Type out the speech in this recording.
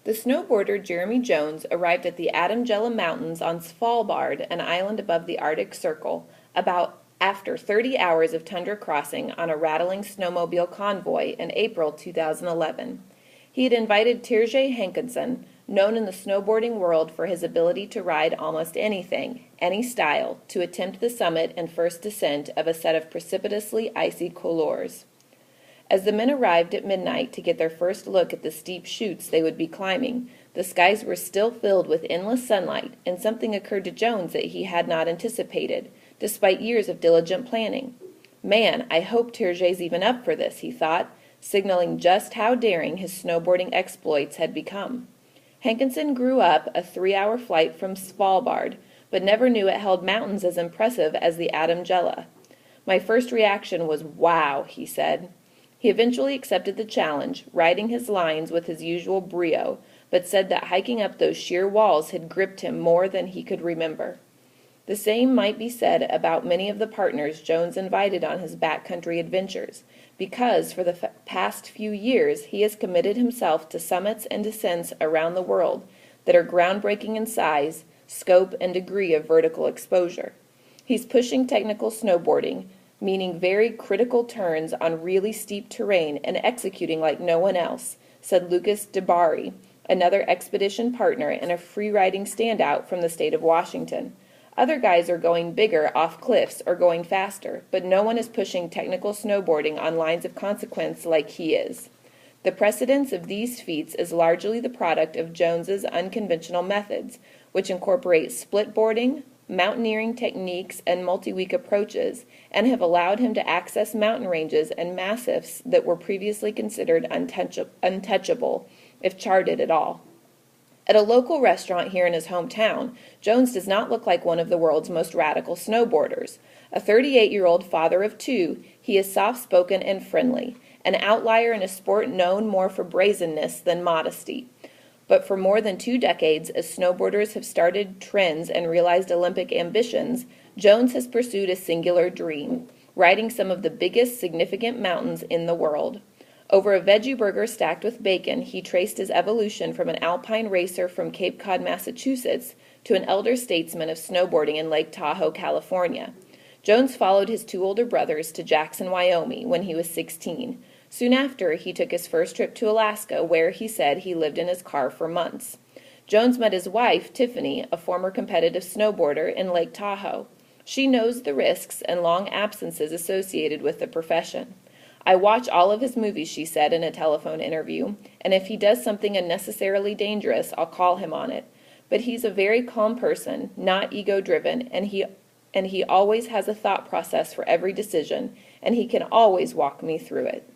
The snowboarder Jeremy Jones arrived at the Adamjela Mountains on Svalbard, an island above the Arctic Circle, about after 30 hours of tundra crossing on a rattling snowmobile convoy in April 2011. He had invited Terje Hankinson, known in the snowboarding world for his ability to ride almost anything, any style, to attempt the summit and first descent of a set of precipitously icy couloirs. As the men arrived at midnight to get their first look at the steep chutes they would be climbing, the skies were still filled with endless sunlight, and something occurred to Jones that he had not anticipated, despite years of diligent planning. Man, I hope Terje's even up for this, he thought, signaling just how daring his snowboarding exploits had become. Hankinson grew up a 3-hour flight from Svalbard, but never knew it held mountains as impressive as the Adamjela. My first reaction was, wow, he said. He eventually accepted the challenge, riding his lines with his usual brio, but said that hiking up those sheer walls had gripped him more than he could remember. The same might be said about many of the partners Jones invited on his backcountry adventures, because for the past few years he has committed himself to summits and descents around the world that are groundbreaking in size, scope, and degree of vertical exposure. He's pushing technical snowboarding, meaning very critical turns on really steep terrain, and executing like no one else, said Lucas DeBari, another expedition partner and a free-riding standout from the state of Washington. Other guys are going bigger off cliffs or going faster, but no one is pushing technical snowboarding on lines of consequence like he is. The precedence of these feats is largely the product of Jones's unconventional methods, which incorporate split boarding, mountaineering techniques, and multi-week approaches, and have allowed him to access mountain ranges and massifs that were previously considered untouchable, if charted at all. At a local restaurant here in his hometown, Jones does not look like one of the world's most radical snowboarders. A 38-year-old father of 2, he is soft-spoken and friendly, an outlier in a sport known more for brazenness than modesty. But for more than 2 decades, as snowboarders have started trends and realized Olympic ambitions, Jones has pursued a singular dream, riding some of the biggest significant mountains in the world. Over a veggie burger stacked with bacon, he traced his evolution from an alpine racer from Cape Cod, Massachusetts, to an elder statesman of snowboarding in Lake Tahoe, California. Jones followed his 2 older brothers to Jackson, Wyoming, when he was 16. Soon after, he took his first trip to Alaska, where he said he lived in his car for months. Jones met his wife, Tiffany, a former competitive snowboarder, in Lake Tahoe. She knows the risks and long absences associated with the profession. I watch all of his movies, she said in a telephone interview, and if he does something unnecessarily dangerous, I'll call him on it. But he's a very calm person, not ego-driven, and he always has a thought process for every decision, and he can always walk me through it.